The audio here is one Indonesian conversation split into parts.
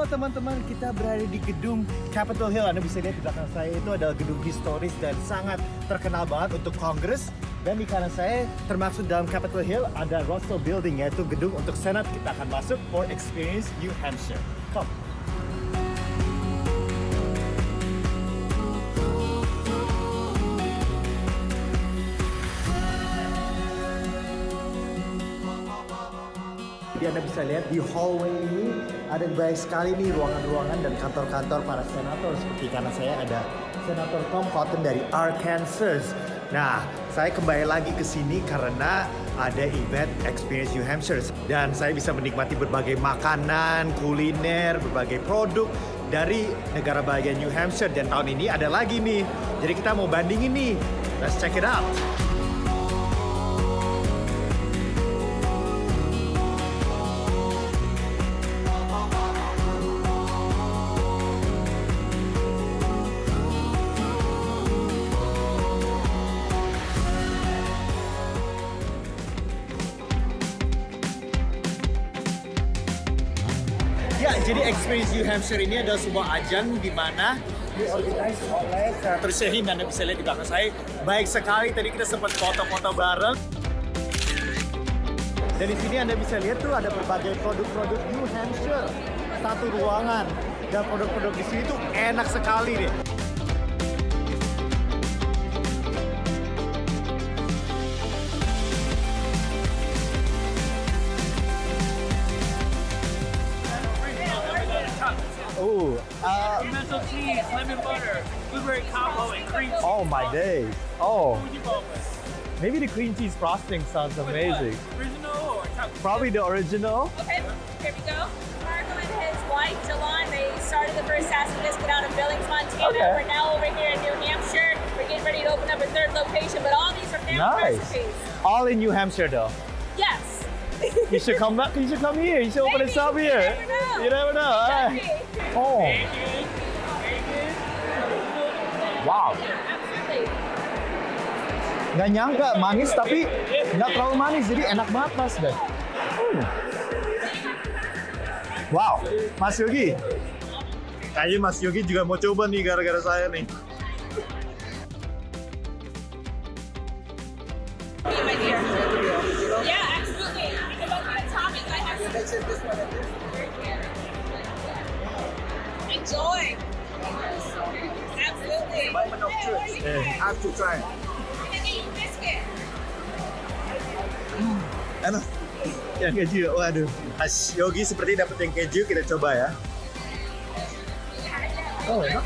Halo teman-teman, kita berada di gedung Capitol Hill. Anda bisa lihat di belakang saya itu adalah gedung historis dan sangat terkenal banget untuk Kongres. Dan di kanan saya, termasuk dalam Capitol Hill, ada Russell Building, yaitu gedung untuk Senat. Kita akan masuk for Experience New Hampshire. Come. Jadi Anda bisa lihat di hallway ini ada banyak sekali nih ruangan-ruangan dan kantor-kantor para senator. Seperti kanan saya ada Senator Tom Cotton dari Arkansas. Nah, saya kembali lagi ke sini karena ada event Experience New Hampshire. Dan saya bisa menikmati berbagai makanan, kuliner, berbagai produk dari negara bagian New Hampshire. Dan tahun ini ada lagi nih. Jadi kita mau bandingin nih. Let's check it out. Ya, jadi Experience New Hampshire ini adalah sebuah ajang di mana diorganisasi oleh Senator Shaheen. Anda bisa lihat di belakang saya. Baik sekali, tadi kita sempat foto-foto bareng. Dan di sini Anda bisa lihat tuh ada berbagai produk-produk New Hampshire. Satu ruangan. Dan produk-produk di sini tuh enak sekali deh. Oh, Pimento cheese, lemon butter, blueberry combo, and cream cheese. oh my days. Oh, What would you go with? maybe the cream cheese frosting sounds amazing. Original or chocolate? Probably the original. Okay, here we go. Marco and his wife, Jalon, they started the first Sassy Biscuit out of Billings, Montana. Okay. We're now over here in New Hampshire. We're getting ready to open up a third location, but all these are family Nice. recipes. All in New Hampshire though. Yes. You should come back. You should come here. You should open a Maybe. shop You here. never know. You never know. Maybe. Oh, wow. Absolutely. Nggak nyangka manis tapi nggak terlalu manis. Jadi enak banget mas deh. Wow, Mas Yogi. Kayaknya Mas Yogi juga mau coba nih gara-gara saya nih. My dear. Yeah, absolutely. And about the toppings, I have some. Enjoy. Absolutely. I have to try. And then eat biscuit. Enak. Yang keju, waduh. Mas Yogi seperti dapat yang keju, kita coba ya. Oh, enak.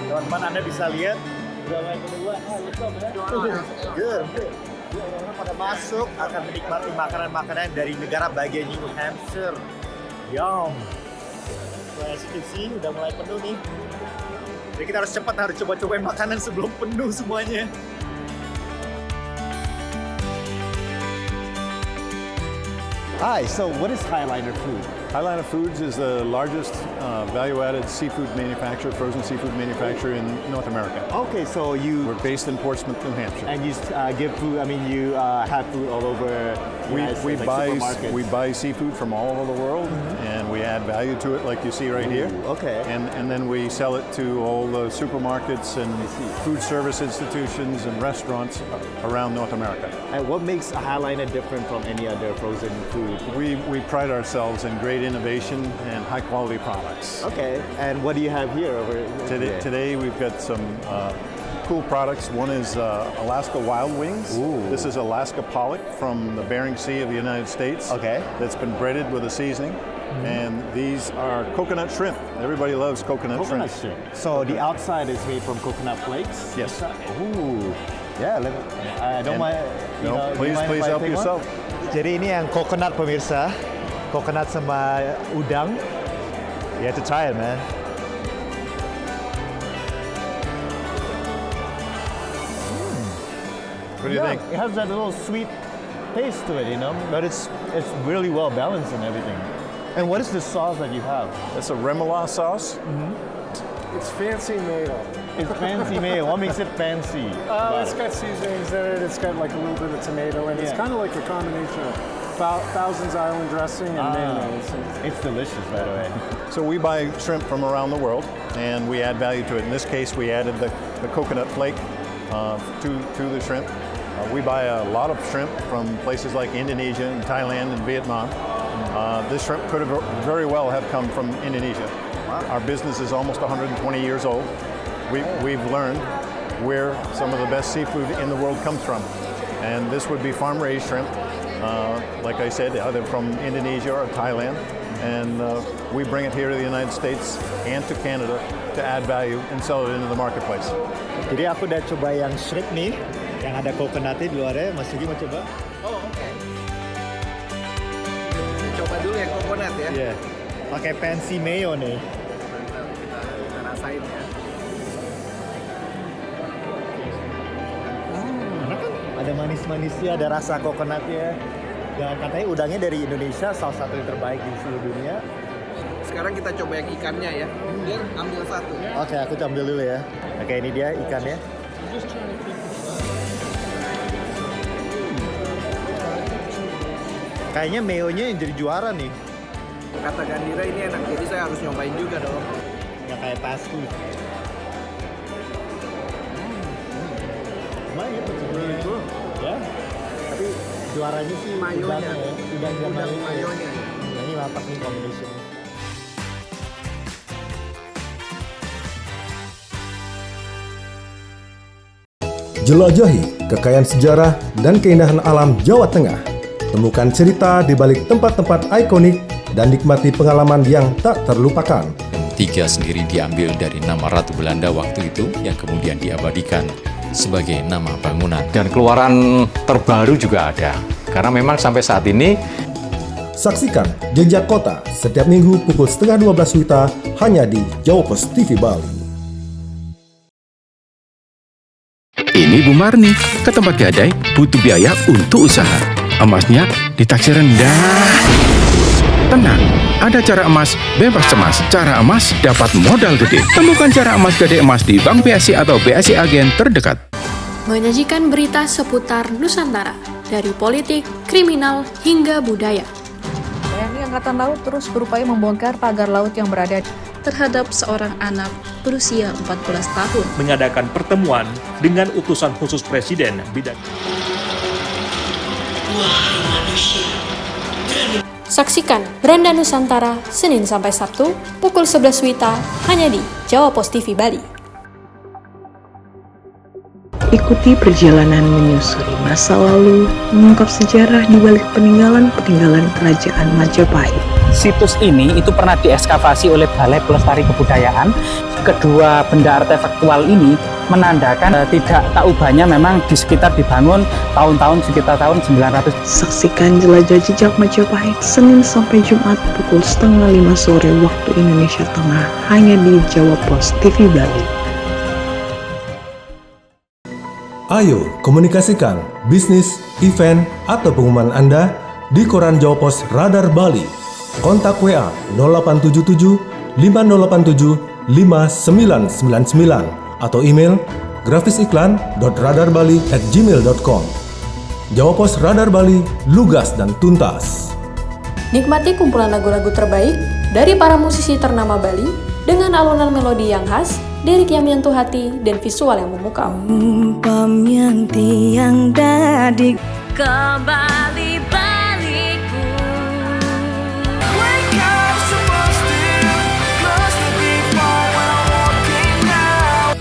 Teman-teman, Anda bisa lihat Good. Orang pada masuk akan menikmati makanan-makanan dari negara bagian New Hampshire. Yum. So, as you can see, udah mulai penuh nih. Jadi kita harus cepat, harus coba-cobain makanan sebelum penuh semuanya. Hi, so what is Highliner Food? Highliner Foods is the largest value-added seafood manufacturer, frozen seafood manufacturer in North America. Okay, so you We're based in Portsmouth, New Hampshire. and you give food. I mean, you have food all over. We buy seafood from all over the world, and we add value to it, like you see right here. Okay. And then we sell it to all the supermarkets and food service institutions and restaurants around North America. And what makes a Highliner different from any other frozen food? We pride ourselves in great innovation and high quality products. Okay, and what do you have here over Today we've got some cool products. One is Alaska Wild Wings. Ooh. This is Alaska pollock from the Bering Sea of the United States. Okay. That's been breaded with a seasoning. And these are coconut shrimp. Everybody loves coconut shrimp. So the outside is made from coconut flakes? Yes. Ooh. Yeah, I don't mind. No, do you mind please if I help take one? yourself. Jadi ini yang coconut pemirsa. Coconut sama udang. You have to try it, man. What do you think? It has that little sweet taste to it, you know, but it's really well balanced and everything. And what is the sauce that you have? That's a remoulade sauce. It's fancy made of It's fancy mayo. What makes it fancy? It's got seasonings in it. It's got like a little bit of tomato, and it's Yeah. kind of like a combination of Thousands Island dressing and mayonnaise. It's delicious, by the way. So we buy shrimp from around the world, and we add value to it. In this case, we added the coconut flake to the shrimp. We buy a lot of shrimp from places like Indonesia and Thailand and Vietnam. This shrimp could have very well have come from Indonesia. Our business is almost 120 years old. We've learned where some of the best seafood in the world comes from. And this would be farm-raised shrimp, like I said, either from Indonesia or Thailand. And we bring it here to the United States and to Canada to add value and sell it into the marketplace. Jadi aku udah coba yang shrimp nih, yang ada coconutnya di luarnya. Mas Yugi mau coba? Oh, oke. Coba dulu yang coconut ya. Iya. Pakai fancy mayo nih. Kita rasain ya. Enak kan? Ada manis-manisnya, ada rasa coconutnya. Dan katanya udangnya dari Indonesia, salah satu yang terbaik di seluruh dunia. Sekarang kita coba yang ikannya ya. Dia ambil satu. Oke, aku ambil dulu ya. Oke, ini dia ikannya. Kayaknya mayonya yang jadi juara nih. Kata Gandira ini enak, jadi saya harus nyobain juga dong. Nggak kayak fast food. Lumayan ya, seperti itu. Ya. Tapi juaranya sih Mayonya. udangnya ya. Udang dan Udang mayonya. mayonya. Nah, ini mantap nih combination. Jelajahi kekayaan sejarah dan keindahan alam Jawa Tengah. Temukan cerita di balik tempat-tempat ikonik dan nikmati pengalaman yang tak terlupakan. Tiga sendiri diambil dari nama Ratu Belanda waktu itu yang kemudian diabadikan sebagai nama bangunan. Dan keluaran terbaru juga ada. Karena memang sampai saat ini Saksikan Jejak Kota setiap minggu pukul 11:30 WITA hanya di Jawa Pos TV Bali. Ini Bu Marni, ke tempat gadai butuh biaya untuk usaha. Emasnya ditaksir rendah. Tenang, ada cara emas bebas cemas. Cara emas dapat modal gede. Temukan cara emas gede emas di Bank BSI atau BSI Agen terdekat. Menyajikan berita seputar Nusantara, dari politik, kriminal, hingga budaya. TNI Angkatan Laut terus berupaya membongkar pagar laut yang berada Terhadap seorang anak berusia 14 tahun. Mengadakan pertemuan dengan utusan khusus Presiden bidang. Saksikan Beranda Nusantara Senin sampai Sabtu pukul 11 WITA hanya di Jawa Pos TV Bali. Ikuti perjalanan menyusuri masa lalu, mengungkap sejarah di balik peninggalan-peninggalan kerajaan Majapahit. Situs ini itu pernah diekskavasi oleh Balai Pelestari Kebudayaan. Kedua benda artefaktual ini menandakan tidak tak ubahnya memang di sekitar dibangun tahun-tahun sekitar tahun 900. Saksikan jelajah jejak Majapahit Senin sampai Jumat pukul 4:30 sore waktu Indonesia Tengah hanya di Jawa Pos TV Bali. Ayo komunikasikan bisnis, event, atau pengumuman Anda di koran Jawa Pos Radar Bali. Kontak WA 0877 5087 5999 atau email grafisiklan.radarbali@gmail.com. Jawa Pos Radar Bali, lugas dan tuntas. Nikmati kumpulan lagu-lagu terbaik dari para musisi ternama Bali dengan alunan melodi yang khas, lirik yang menyentuh hati, dan visual yang memukau. Yang tiang dadi kembali baliku.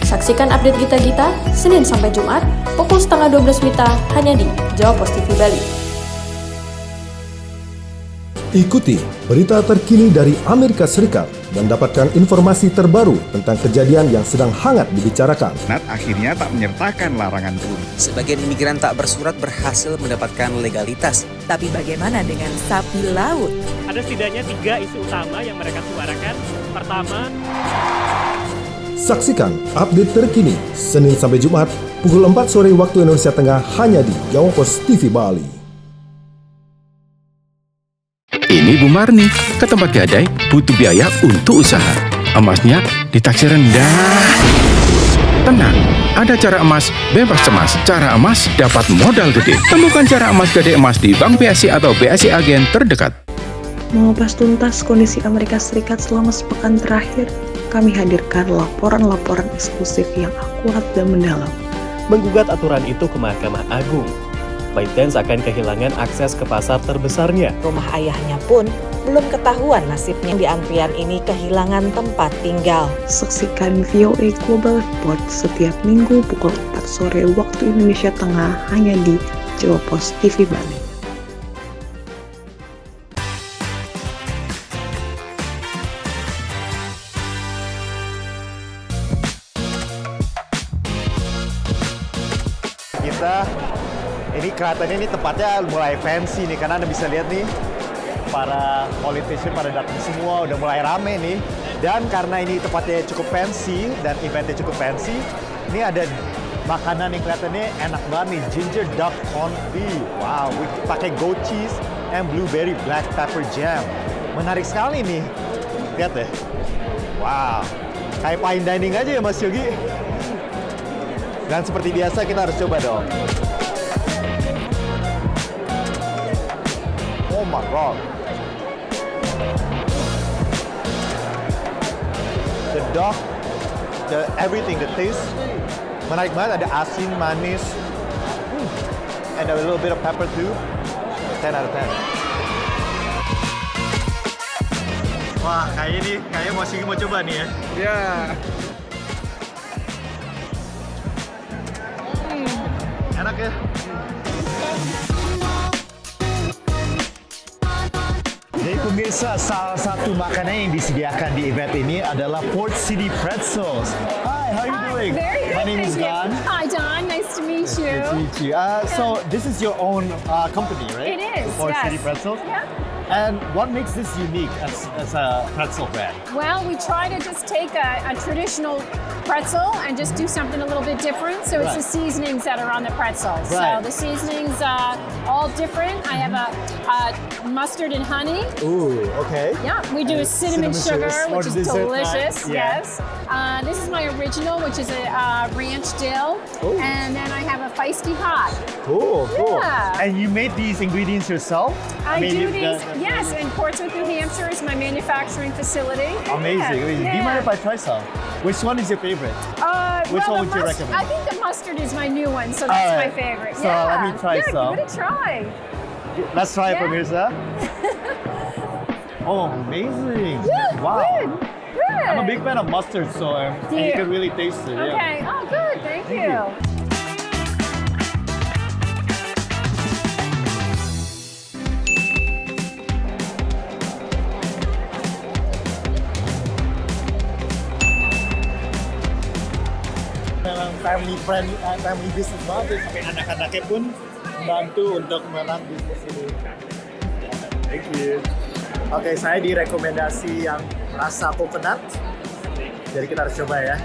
Saksikan update Gita-Gita Senin sampai Jumat pukul 11:30 WITA hanya di Jawa Pos TV Bali. Ikuti berita terkini dari Amerika Serikat dan dapatkan informasi terbaru tentang kejadian yang sedang hangat dibicarakan. Nat akhirnya tak menyertakan larangan turun. Sebagian imigran tak bersurat berhasil mendapatkan legalitas. Tapi bagaimana dengan sapi laut? Ada setidaknya 3 isu utama yang mereka suarakan. Pertama, saksikan update terkini Senin sampai Jumat pukul 4 sore waktu Indonesia Tengah hanya di Jawa Pos TV Bali. Ini Bu Marni, ke tempat gadai butuh biaya untuk usaha. Emasnya ditaksir rendah. Tenang, ada cara emas bebas cemas. Cara emas dapat modal gede. Temukan cara emas gede emas di Bank BSI atau BSI Agen terdekat. Mengupas tuntas kondisi Amerika Serikat selama sepekan terakhir, kami hadirkan laporan-laporan eksklusif yang akurat dan mendalam. Menggugat aturan itu ke Mahkamah Agung, ByteDance akan kehilangan akses ke pasar terbesarnya. Rumah ayahnya pun belum ketahuan nasibnya. Di antrian ini kehilangan tempat tinggal. Saksikan VOA Global Report setiap minggu pukul 4 sore waktu Indonesia Tengah hanya di Jawa Post TV Bali. Ini kelihatannya ini tempatnya mulai fancy nih, karena Anda bisa lihat nih para politician pada datang semua, udah mulai rame nih. Dan karena ini tempatnya cukup fancy dan eventnya cukup fancy, ini ada makanan yang kelihatannya enak banget nih, ginger duck confit. Wow, pakai goat cheese and blueberry black pepper jam. Menarik sekali nih, lihat deh. Wow, kayak fine dining aja ya Mas Yogi. Dan seperti biasa kita harus coba dong. Oh my god. The duck, everything, the taste menarik banget. Ada asin, manis, and a little bit of pepper too. 10 out of 10. Wah, kayaknya Mas Yogi mau coba nih ya. Ya. Enak ya. Jadi pemirsa, salah satu makanan yang disediakan di event ini adalah Port City Pretzels. Hi, how are you doing? Very good. My name is Don. Hi, Don. Nice to meet you. Nice to meet you. So this is your own company, right? It is, Port yes. City Pretzels. Yeah. And what makes this unique as a pretzel brand? Well, we try to just take a traditional pretzel and just do something a little bit different. So it's the seasonings that are on the pretzels. Right. So the seasonings all different. I have a mustard and honey. Ooh, okay. Yeah, we do a cinnamon sugar, which is dessert delicious. time. Yeah. Yes. This is my original, which is a ranch dill. Ooh. And then I have a feisty hot. Cool, cool. Yeah. And you made these ingredients yourself? I do these, yes, in Portsmouth, New Hampshire is my manufacturing facility. Amazing, amazing. Do you mind if I try some? Which one is your favorite? Which one would you recommend? I think the mustard is my new one, so that's my favorite. So let me try some. Give it a try. Let's try it from here, sir. Oh, amazing. Wow. Good. Good. I'm a big fan of mustard, so and you can really taste it. Yeah. Okay. Oh, good. Thank you. Memang family business banget, sampai anak-anaknya pun membantu untuk menang bisnis ini. Thank you. Oke, saya direkomendasi yang rasa coconut, jadi kita harus coba ya.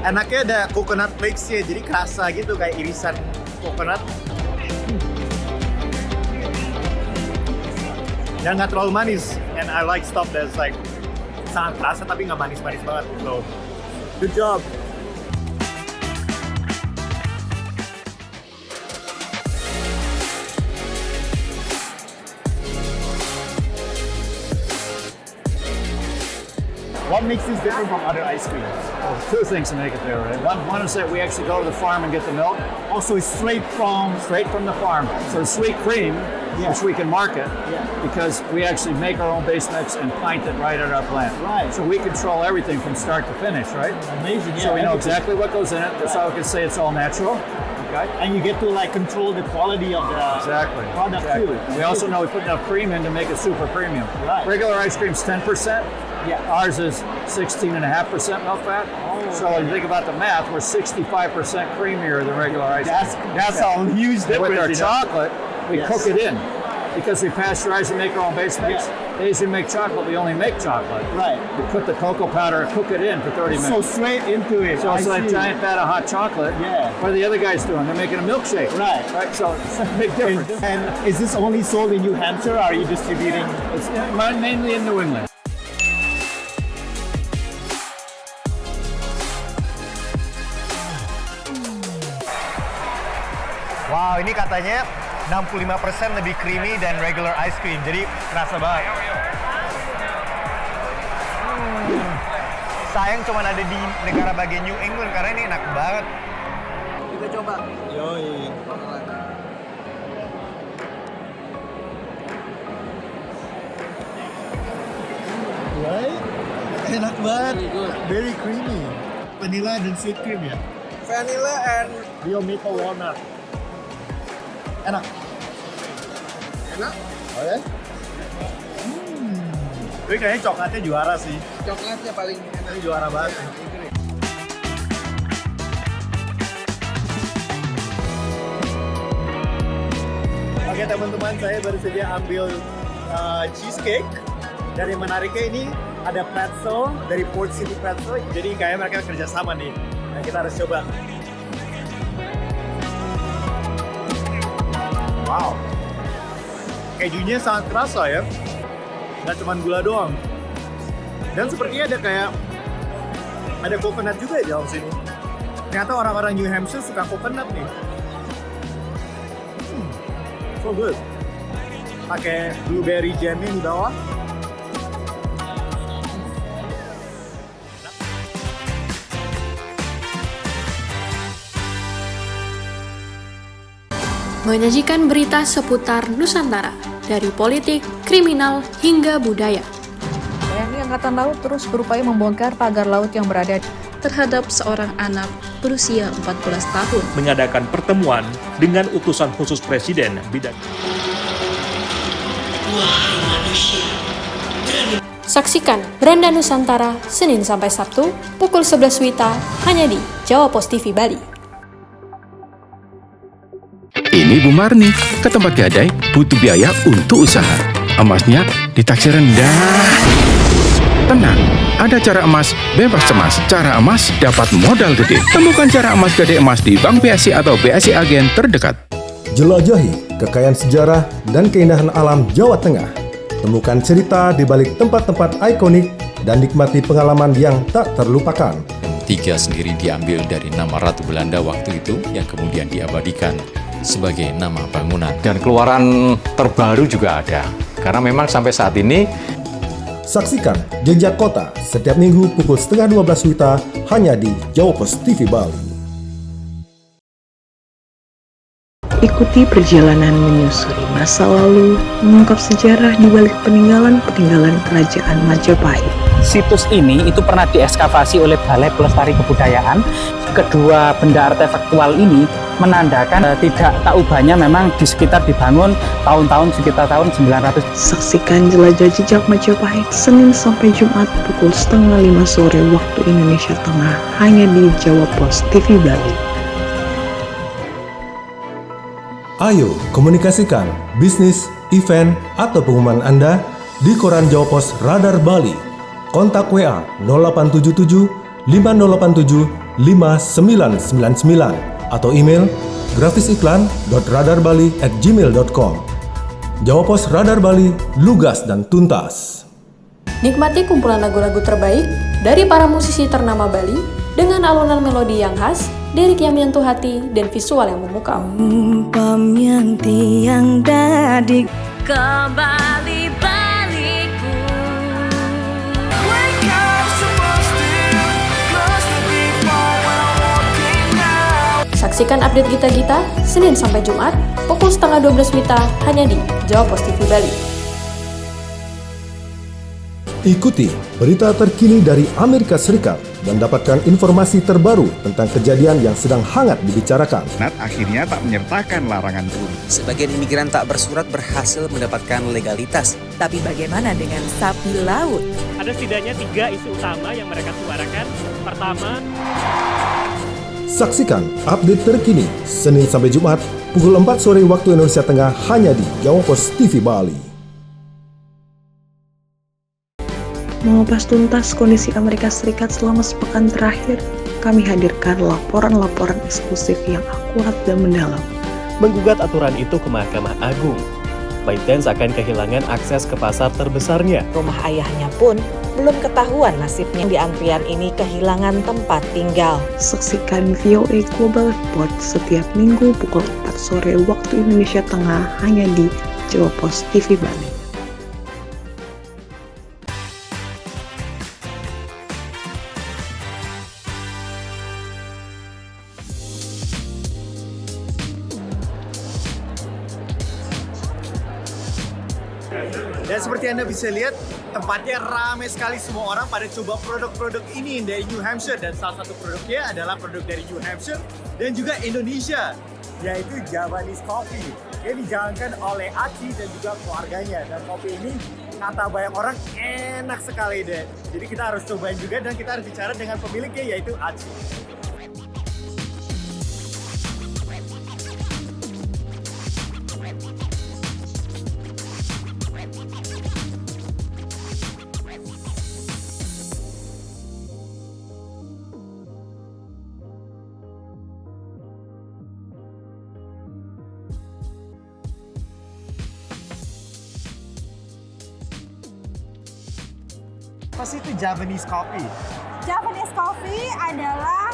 Enaknya ada coconut flakes-nya, jadi kerasa gitu kayak irisan coconut. Dan nggak terlalu manis, and I like stuff that's like sangat terasa tapi nggak manis-manis banget. So, good job. What makes this different from other ice creams? Well, two things to make it there, right? One is that we actually go to the farm and get the milk. Also, it's straight from the farm. So sweet cream, which we can market, because we actually make our own base mix and pint it right at our plant. Right. So we control everything from start to finish, right? Amazing. So we know exactly what goes in it. That's how we can say it's all natural. Okay. And you get to like control the quality of the product too. We also know we put enough cream in to make it super premium. Right. Regular ice cream's 10%. Yeah. Ours is 16.5% milk fat. Oh, so when you think about the math, we're 65% creamier than regular ice cream. That's a huge difference. With our chocolate, we cook it in. because we pasteurize and make our own base mix. They usually make chocolate, we only make chocolate. Right. We put the cocoa powder, cook it in for 30 minutes. So straight into it. So it's I like a see. giant vat of hot chocolate. Yeah. What are the other guys doing? They're making a milkshake. Right. Right. So it's a big difference. And is this only sold in New Hampshire, or are you distributing? It's mainly in New England. Wow, ini katanya 65% lebih creamy dan regular ice cream, jadi kerasa banget. Sayang cuma ada di negara bagian New England karena ini enak banget. Kita coba. Yoi. Right? Enak banget. Very creamy. Vanilla dan sweet cream ya. Vanilla and Bio maple walnut. Enak. enak. Oke. Tapi kayaknya coklatnya juara sih. Coklatnya paling enak. Ini juara banget. Oke teman-teman, saya baru saja ambil cheesecake. Dan yang menariknya ini ada pretzel dari Port City Pretzel. Jadi kayaknya mereka kerja sama nih. Nah, kita harus coba. Wow. Kejunya sangat kerasa ya. Nggak cuma gula doang. Dan sepertinya ada kayak ada coconut juga di dalam sini. Ternyata orang-orang New Hampshire suka coconut nih. So good. Pakai blueberry jamnya di bawah. Menyajikan berita seputar Nusantara, dari politik, kriminal, hingga budaya. TNI Angkatan Laut terus berupaya membongkar pagar laut yang berada terhadap seorang anak berusia 14 tahun. Mengadakan pertemuan dengan utusan khusus Presiden bidang. Saksikan Beranda Nusantara Senin sampai Sabtu pukul 11 WITA hanya di Jawa Pos TV Bali. Ini Bu Marni, ke tempat gadai butuh biaya untuk usaha. Emasnya ditaksir rendah. Tenang, ada cara emas bebas cemas. Cara emas dapat modal gede. Temukan cara emas gede emas di Bank BSI atau BSI Agen terdekat. Jelajahi kekayaan sejarah dan keindahan alam Jawa Tengah. Temukan cerita di balik tempat-tempat ikonik dan nikmati pengalaman yang tak terlupakan. Tiga sendiri diambil dari nama Ratu Belanda waktu itu yang kemudian diabadikan sebagai nama bangunan. Dan keluaran terbaru juga ada. Karena memang sampai saat ini saksikan Jejak Kota setiap minggu pukul 11:30 WITA hanya di Jawa Pos TV Bali. Ikuti perjalanan menyusuri masa lalu, mengungkap sejarah di balik peninggalan-peninggalan kerajaan Majapahit. Situs ini itu pernah diekskavasi oleh Balai Pelestari Kebudayaan. Kedua benda artefaktual ini menandakan tidak tak ubahnya memang di sekitar dibangun tahun-tahun sekitar tahun 900. Saksikan jelajah jejak Majapahit Senin sampai Jumat pukul 4:30 sore waktu Indonesia Tengah hanya di Jawa Pos TV Bali. Ayo komunikasikan bisnis, event, atau pengumuman Anda di koran Jawa Pos Radar Bali. Kontak WA 0877 5087 5999 atau email grafisiklan.radarbali@gmail.com. Jawa Pos Radar Bali, lugas dan tuntas. Nikmati kumpulan lagu-lagu terbaik dari para musisi ternama Bali dengan alunan melodi yang khas, lirik yang menyentuh hati, dan visual yang memukau. Umpamnya tiang dadik Kembali baliku. Saksikan update Gita-Gita Senin sampai Jumat pukul 11:30 WITA hanya di Jawa Pos TV Bali. Ikuti berita terkini dari Amerika Serikat dan dapatkan informasi terbaru tentang kejadian yang sedang hangat dibicarakan. Nat akhirnya tak menyertakan larangan turun. Sebagian imigran tak bersurat berhasil mendapatkan legalitas. Tapi bagaimana dengan sapi laut? Ada setidaknya 3 isu utama yang mereka suarakan. Pertama, Saksikan update terkini Senin sampai Jumat pukul 4 sore waktu Indonesia Tengah hanya di Jawa Pos TV Bali. Mengupas tuntas kondisi Amerika Serikat selama sepekan terakhir, kami hadirkan laporan-laporan eksklusif yang akurat dan mendalam. Menggugat aturan itu ke Mahkamah Agung, ByteDance akan kehilangan akses ke pasar terbesarnya. Rumah ayahnya pun belum ketahuan nasibnya. Di antrian ini kehilangan tempat tinggal. Saksikan VOA Global Report setiap minggu pukul 4 sore waktu Indonesia Tengah hanya di Jawa Pos TV Bali. Dan seperti Anda bisa lihat, tempatnya ramai sekali, semua orang pada coba produk-produk ini dari New Hampshire. Dan salah satu produknya adalah produk dari New Hampshire dan juga Indonesia, yaitu Javanese Coffee. Yang dijalankan oleh Aci dan juga keluarganya. Dan kopi ini kata banyak orang enak sekali deh. Jadi kita harus cobain juga dan kita harus bicara dengan pemiliknya, yaitu Aci. Apa sih itu Javanese Coffee? Javanese Coffee adalah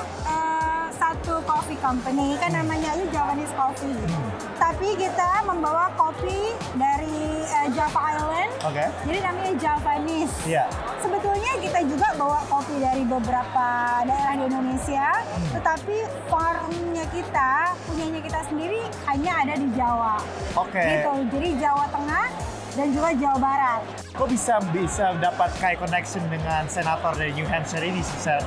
satu coffee company, kan namanya aja Javanese Coffee. Tapi kita membawa kopi dari Java Island, jadi namanya Javanese. Sebetulnya kita juga bawa kopi dari beberapa daerah di Indonesia, tetapi farmnya kita, punyanya kita sendiri hanya ada di Jawa. Gitu, jadi Jawa Tengah dan juga Jawa Barat. Kok bisa dapat kayak connection dengan senator dari New Hampshire ini, bisa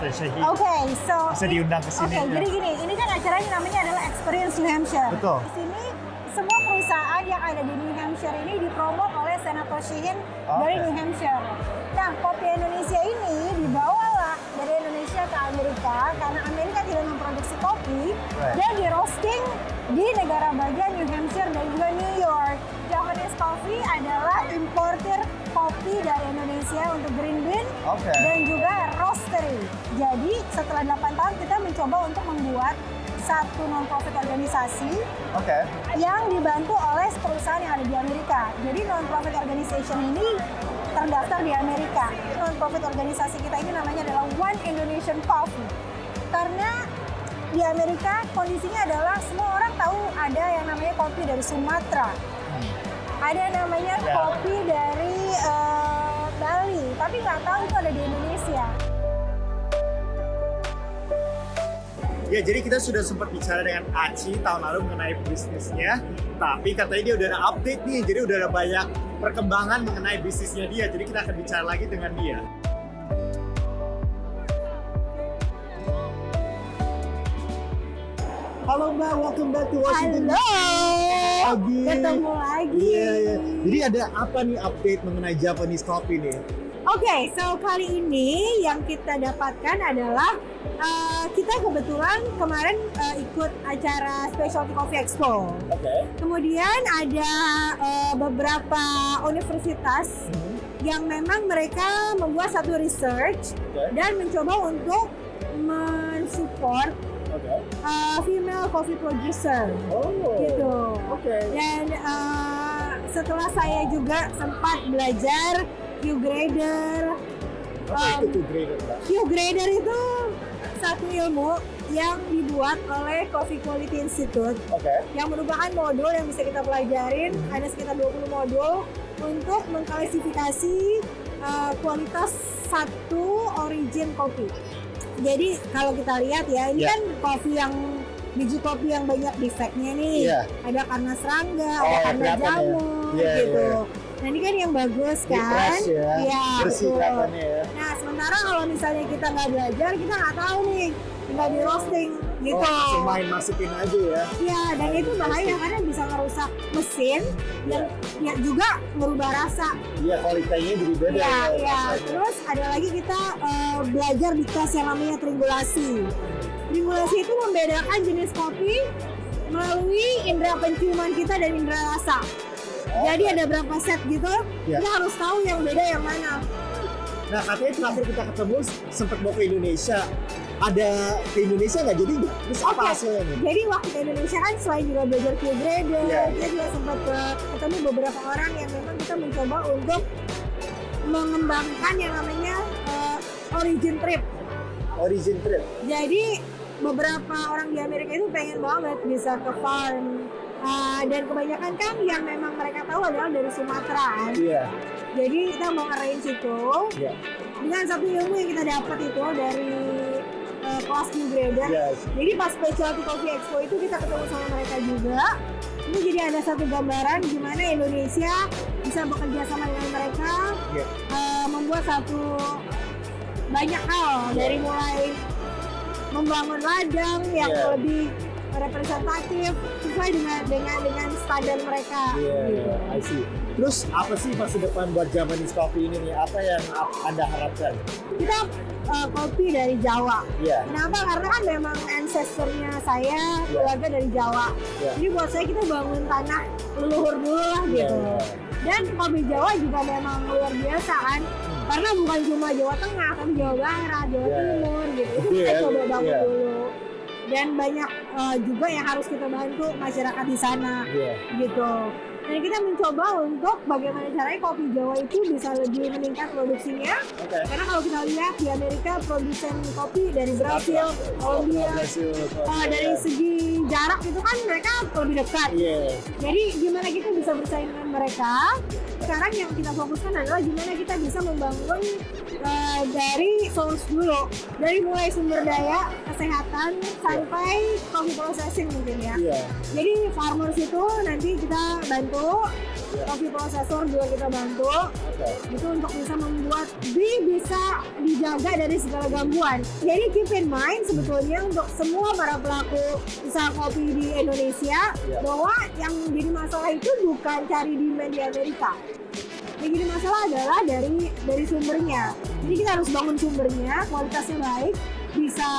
diundang ke sini? Jadi gini, ini kan acaranya namanya adalah Experience New Hampshire. Betul. Di sini semua perusahaan yang ada di New Hampshire ini dipromot oleh Senator Sheehan dari New Hampshire. Nah, kopi Indonesia ini dibawalah dari Indonesia ke Amerika karena Amerika tidak memproduksi kopi dan di roasting di negara bagian New Hampshire dan juga New York. Javanese Coffee adalah importer kopi dari Indonesia untuk green bean dan juga roastery. Jadi setelah 8 tahun kita mencoba untuk membuat satu non-profit organisasi yang dibantu oleh perusahaan yang ada di Amerika. Jadi non-profit organization ini terdaftar di Amerika. Non-profit organisasi kita ini namanya adalah One Indonesian Coffee. Karena di Amerika kondisinya adalah semua orang tahu ada yang namanya kopi dari Sumatera. Ada namanya kopi dari Bali, tapi nggak tahu itu ada di Indonesia. Ya, jadi kita sudah sempat bicara dengan Aci tahun lalu mengenai bisnisnya, tapi katanya dia udah ada update nih, jadi udah ada banyak perkembangan mengenai bisnisnya dia, jadi kita akan bicara lagi dengan dia. Halo Mbak, welcome back to Washington. Halo, ketemu lagi. Jadi ada apa nih update mengenai Javanese Coffee nih? So kali ini yang kita dapatkan adalah kita kebetulan kemarin ikut acara Specialty Coffee Expo. Kemudian ada beberapa universitas yang memang mereka membuat satu research dan mencoba untuk mensupport female coffee producer, gitu. Dan setelah saya juga sempat belajar Q-Grader. Q-Grader itu satu ilmu yang dibuat oleh Coffee Quality Institute, yang merupakan modul yang bisa kita pelajarin. Ada sekitar 20 modul untuk mengklasifikasi kualitas satu origin kopi. Jadi kalau kita lihat ya, ini kan kopi yang biji kopi yang banyak defeknya nih. Ada karena serangga, ada karena jamur, gitu. Nah ini kan yang bagus kan? Bersih kelihatannya ya. Nah sementara kalau misalnya kita nggak belajar, kita nggak tahu nih, tinggal di roasting gitu. Langsung main masukin aja ya? Iya, dan itu bahaya karena bisa ngerusak mesin dan ya juga merubah rasa. Iya, kualitasnya jadi beda. Iya. Terus ada lagi kita belajar di tes yang namanya triangulasi. Stimulasi itu membedakan jenis kopi melalui indera penciuman kita dan indera rasa. Jadi ada berapa set gitu, kita harus tahu yang beda yang mana. Nah katanya terakhir kita ketemu sempat mau ke Indonesia. Ada ke Indonesia nggak jadi nggak? Terus apa hasilnya nih? Jadi waktu ke Indonesia kan selain juga belajar field grader, kita juga sempat ketemu beberapa orang yang memang kita mencoba untuk mengembangkan yang namanya origin trip. Origin trip. Jadi beberapa orang di Amerika itu pengen banget bisa ke farm. Dan kebanyakan kan yang memang mereka tahu adalah dari Sumatera kan. Jadi kita mau arrange itu dengan satu ilmu yang kita dapat itu dari kelas field grader. Jadi pas Specialty Coffee Expo itu kita ketemu sama mereka juga. Ini jadi ada satu gambaran gimana Indonesia bisa bekerja sama dengan mereka, membuat satu banyak hal dari mulai membangun ladang yang lebih representatif sesuai dengan standar mereka. I see. Terus apa sih masa depan buat Japanese coffee ini nih? Apa yang Anda harapkan? Kita kopi dari Jawa. Kenapa? Karena kan memang ancestornya saya keluarga dari Jawa. Jadi buat saya kita bangun tanah leluhur dulu lah gitu. Dan kopi Jawa juga memang luar biasa kan. Karena bukan cuma Jawa Tengah, tapi Jawa Barat, Jawa Timur gitu. Itu kita coba bangun dulu. Dan banyak juga yang harus kita bantu masyarakat di sana gitu. Dan kita mencoba untuk bagaimana caranya kopi Jawa itu bisa lebih meningkat produksinya. Karena kalau kita lihat di Amerika produsen kopi dari Brasil, Kolombia, dari segi jarak itu kan mereka lebih dekat. Jadi gimana kita bisa bersaing dengan mereka? Sekarang yang kita fokuskan adalah gimana kita bisa membangun dari source dulu, dari mulai sumber daya, kesehatan, sampai coffee processing mungkin ya. Jadi farmers itu nanti kita bantu, coffee processor juga kita bantu, itu untuk bisa membuat bisa dijaga dari segala gangguan. Jadi keep in mind sebetulnya untuk semua para pelaku usaha kopi di Indonesia bahwa yang jadi masalah itu bukan cari demand di Amerika. Yang jadi masalah adalah dari sumbernya. Jadi kita harus bangun sumbernya, kualitasnya baik, bisa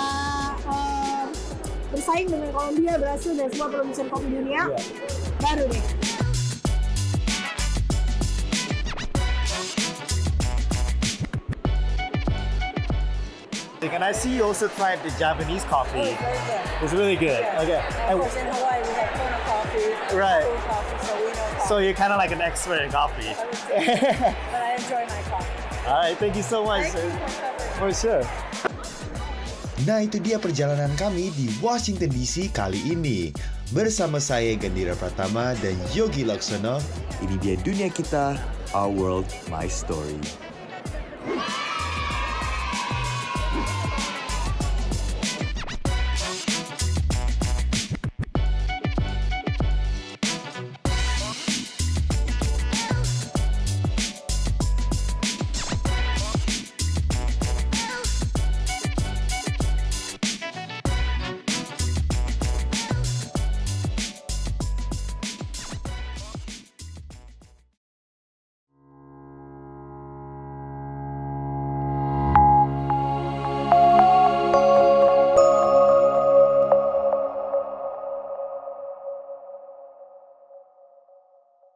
bersaing dengan Kolombia, Brasil, dan semua produsen kopi dunia. Baru deh. And I see you also tried the Japanese coffee. It's really good. Okay. Of course, in Hawaii we have Kona coffee, Right. cold coffee, so we know coffee. So you're kind of like an expert in coffee. But I enjoy my coffee. All right, thank you so much. Thank you for covering. For sure. Nah itu dia perjalanan kami di Washington DC kali ini. Bersama saya Gandhira Pratama dan Yogi Laksono. Ini dia dunia kita, Our World, My Story.